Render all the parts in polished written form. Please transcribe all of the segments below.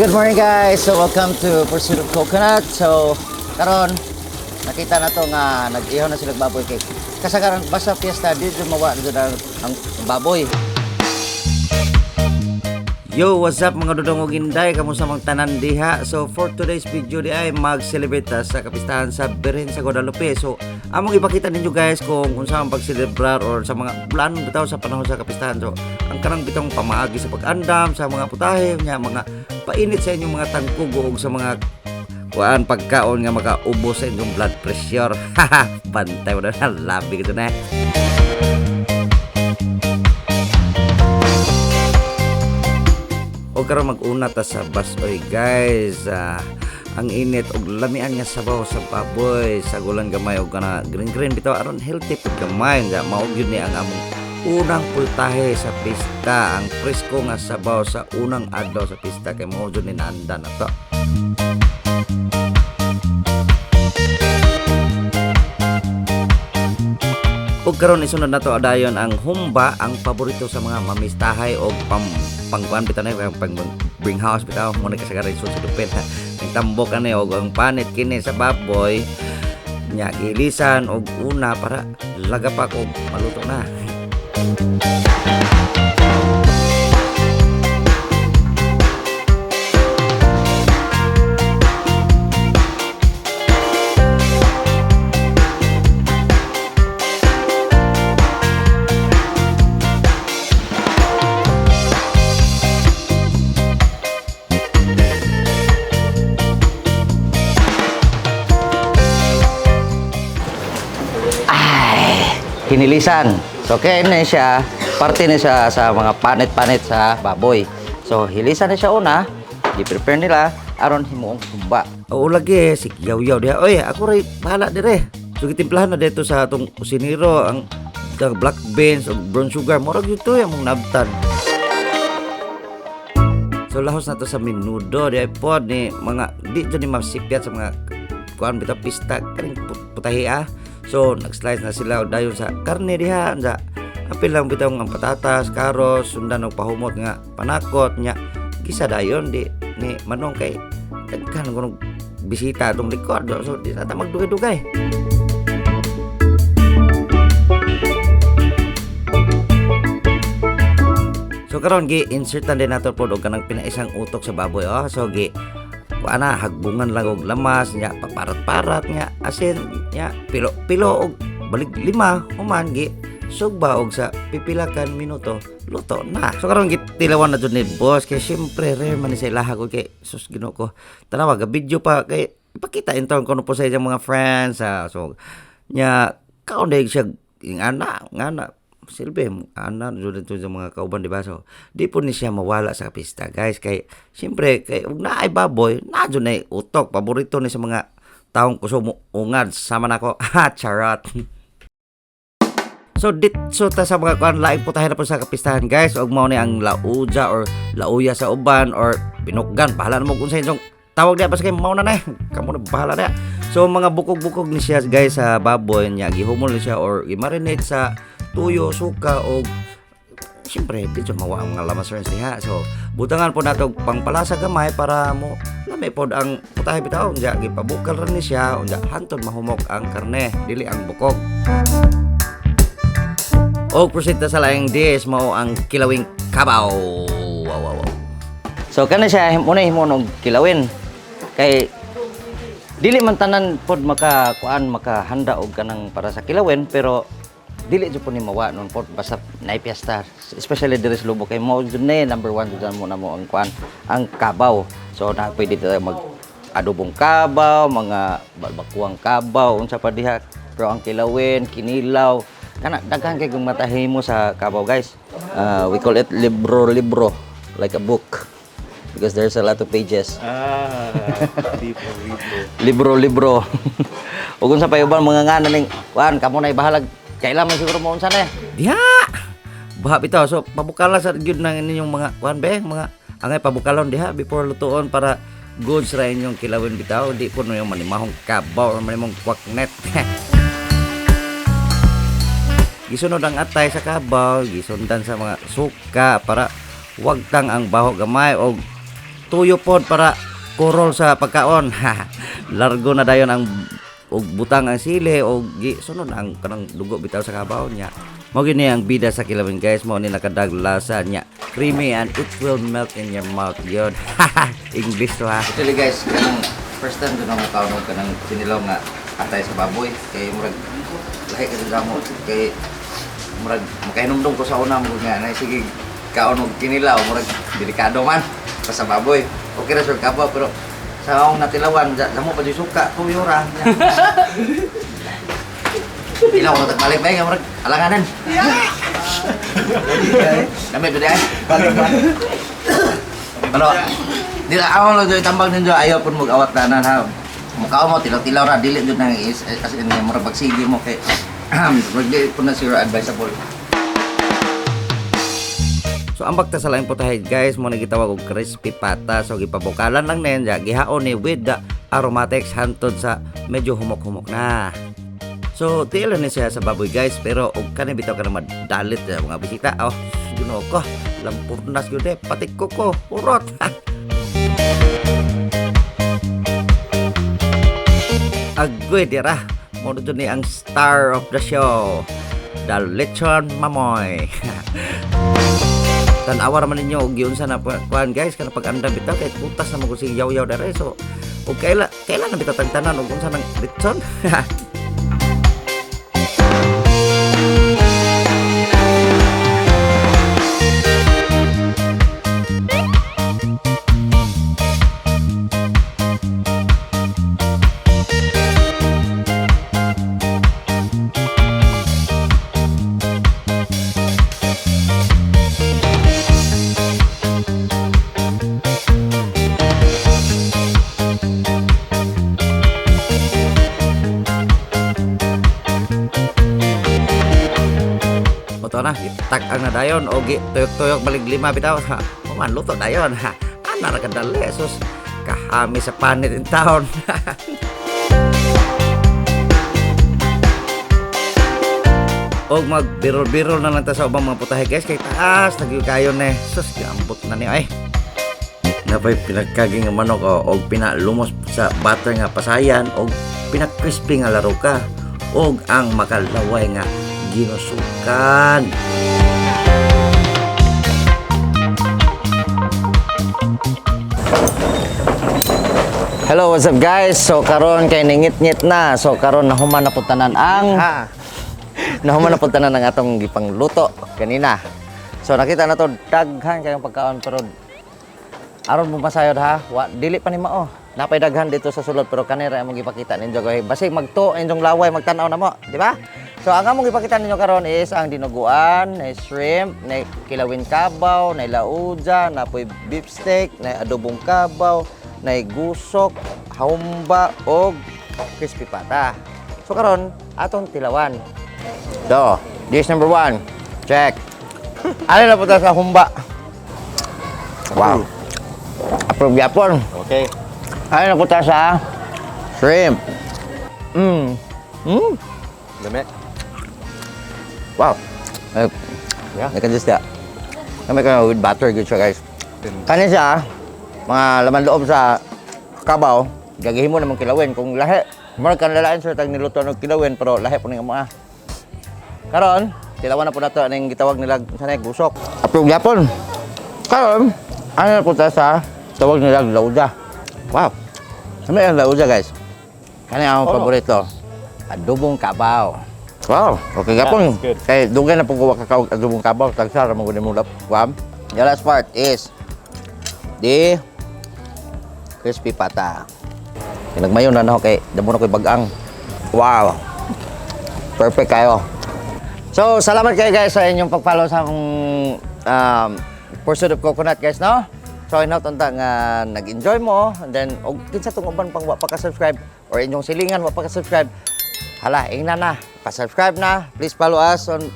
Good morning guys. So welcome to Pursuit of Coconut. So karon nakita na to nga nag-ihaw na sila baboy kay kasagaran basta fiesta dito mawa dito ang baboy. Yo, what's up mga dudong ug inday, kamusta mang tanan diha? So for today's video di ay mag-celebrate sa kapistahan sa Birhen sa Guadalupe. So among ipakita ninyo guys kung unsa ang pag-celebrar or sa mga plano bitaw sa panahon sa kapistahan. So ang kanang bitong pamaagi sa pag-andam sa mga putahe nya, mga painit sa inyong mga tangkog ug sa mga kuan pagkaon nga makaubos sa inyong blood pressure. Haha, bantay mo na labi gito na. O karon mag-una ta sa basoy guys. Ang init og lamian nga sabaw sa baboy sa gulan gamay og kana green bitaw aron healthy pud gamay nga mao gyud ni ang among unang pultahe sa pista, ang presko nga sabaw sa unang adlaw sa pista kay mao gyud ni naanda na to. O karon isunod na to adayon ang humba, ang paborito sa mga mamistahay o pangkuan bitaw na pang bring house bitaw mo na kasagaran sa dupet ha. Ang tambok ani og ang panit kini sa baboy nya gilisan og una para lagapak og maluto na. Kinilisan. So kaya na siya, parte na siya sa mga panit-panit sa baboy. So hilisan na siya una, i-prepare nila aron himuong humba. Oo lagi, si yaw-yaw diha. Oy, ako ray bahala dire. So gitimplahan na dito sa atong kusinero ang black beans o brown sugar. Murag ito yung mong nabtan. So lahos na to sa menudo di pod ni mga di dyan ni masipyat sa mga kuan bitaw pista kaning putahe ah. So nag-slice na sila dayon sa karne diha nga apil lang bitaw nga patatas, karos, sundan og pahumot nga panakot nya gisa dayon di ni manong kay daghan kuno bisita atong likod. So di na ta magdugay-dugay. So karon gi-insertan din nato pod og kanang pinaisang utok sa baboy so ana hagbungan lang og lamas nya paparat-parat nya asin nya pilo og balik lima human gi sugba og sa pipilakan minuto luto na. So karon gitilawan na jud ni boss kay syempre rare man ni sa ilaha ko kay sus Ginoo ko tanawa ga video pa kay ipakita intawon ko no po sa iyang mga friends so nya kaon day siya ngana silbi ana jud to sa mga kauban di ba. So di po ni siya mawala sa pista guys kay siyempre kay ug naay baboy na jud nay utok paborito ni sa mga taong kusog ungad sama nako charot. So ditso ta sa mga kuan laing putahe na po sa kapistahan guys ug mao ni ang lauja or lauya sa uban or binukgan bahala na mo kung sa inyong tawag diya basta kay mao na kamo na bahala na. So mga bukog-bukog ni siya guys sa baboy nya gihumol ni siya or i-marinate sa tuyo, suka o siyempre dito mawa ang mga lamas rin siya. So butangan po nato pangpalasa gamay para mo lami pod ang putahe bitaw unya gipabukal rin ni siya unya hantod mahumok ang karne dili ang bukog. O prosita sa laing dish mao ang kilawing kabaw. Wow. So kana siya muna himon og kilawin kay dili man tanan pod makahanda og kanang para sa kilawin pero dili jud po ni mawa nun po basta naay piyesta especially diri sa Lubok kay mao jud na number 1 jud mo na mo ang kuan ang kabaw. So na pwede tayo mag adobong kabaw, mga balbakuang kabaw unsa pa diha pero ang kilawin, kinilaw kana daghan kay kung matahimo sa kabaw guys. We call it libro like a book because there's a lot of pages. Libro. Ug unsa pa ubang mga ngana ning kuan kamo nay bahalag kailan man siguro mo unsa na diha baha bitaw. So pabukala sa gyud nang inyong mga kuan be mga angay pabukalon diha before lutuon para goods ra inyong kilawin bitaw di po no yung manimahong kabaw or manimahong kwaknet. Gisunod ang atay sa kabaw, gisundan sa mga suka para wag tang ang baho gamay og tuyo pod para kurol sa pagkaon. Largo na dayon ang og butang ang sili og sunod ang kanang dugo bitaw sa kabaw niya. Mo gini ang bida sa kilawin guys, mo ni nakadag lasa niya. Creamy and it will melt in your mouth yun. English to ha. Actually guys, kanang first time doon ako kaunog kanang sinilaw nga atay sa baboy. Kay murag lahi ka sa mo. Kay murag makahinumdum ko sa una mo nga na sige kaunog kinilaw murag delikado man pa sa baboy. Okay ra sure kabaw pero sa akong natilawan, damo pa di suka, tuyo ra. Ilaw ko nagbalik ba yung alanganan. Dami pa diyan. Pero, di na ako lang doon tambang ninyo, ayaw po mag-awat na ha. Mukha mo, tilaw-tilaw ra, dili doon nang is, kasi mura pagsigi mo kay, mag-dili po na zero advisable. So ang bakta sa laing putahe guys mo nagitawag og crispy pata so gipabukalan lang nen gihaon ni with the aromatics hantod sa medyo humok-humok na. So tiil ni siya sa baboy guys pero og kani bitaw ka na madalit mga bisita. Oh, Ginoo ko, lampurnas gyud patik ko urot. Agoy dira mo ni ang star of the show, the lechon mamoy. Tanawa naman ninyo og giun sa na kuan guys kana pag andam bitaw kay putas na mo si yaw-yaw dere so og kailan na bitaw tagtanan og unsa nang litson. Oto na, tag ang na dayon o tuyok-tuyok balik lima bitaw ha. Kuman luto dayon ha. Ana ra kadali sus kahami sa panit in town. Og magbirol-birol na lang ta sa ubang mga putahe guys kay taas nagyo kayo ne. Sus giambot na ni ay. Napay pinagkaging nga manok og pinalumos sa butter nga pasayan og pinakrispy nga laro ka og ang makalaway nga ginusukan. Hello, what's up guys? So karon kay ningit-ngit na. So karon nahuman na putanan ang nahuman na putanan ang atong gipangluto kanina. So nakita na to daghan kayong pagkaon pero aron mo masayod ha. Dili pa ni mao. Napay daghan dito sa sulod pero kanira among gipakita ninyo guys. Basig magto inyong laway magtan-aw na mo, di ba? So ang among ipakita ninyo karon is ang dinuguan, na shrimp, na kilawin kabaw, na lauja, na poy beef steak, na adobong kabaw, na gusok, humba og crispy pata. So karon atong tilawan. Do, dish number 1. Check. Ano na puta sa humba? Wow. Approve yapon. Okay. Ano na puta sa shrimp? Dami. Wow. Yeah. I can just kami kayo with butter good siya guys. Kani siya, mga laman loob sa kabaw, gagahin mo namang kilawin. Kung lahi, marag kan lalain sir, tag niluto ng kilawin, pero lahi po ng mga. Karon, tilawan na po nato ang gitawag nila sa gusok. Approve yapon. Karon, ano na po sa tawag nila lauja. Wow. Ano yung lauja guys? Kani ang paborito. Adobong kabaw. Wow, okay gapon. Yeah, Kay dugay na po kuha ka adobong kabaw, tagsara mo gud mulap. Wow. The last part is the crispy pata. Pinagmayon na ako kay damo na koy bagang. Wow. Perfect kayo. So, salamat kayo guys sa inyong pag-follow sa akong Pursuit of Coconut guys, no? So, inatunta nga nag-enjoy mo and then og kinsa tong uban pang wa pa ka-subscribe or inyong silingan wa pa ka-subscribe. Hala, ingna na. Pa-subscribe na. Please follow us on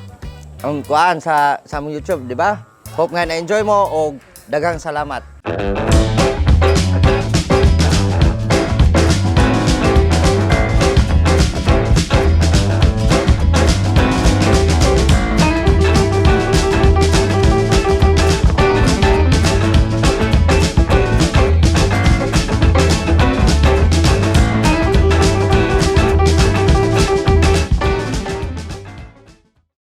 kuan sa among YouTube, di ba? Hope nga na-enjoy mo og daghang salamat.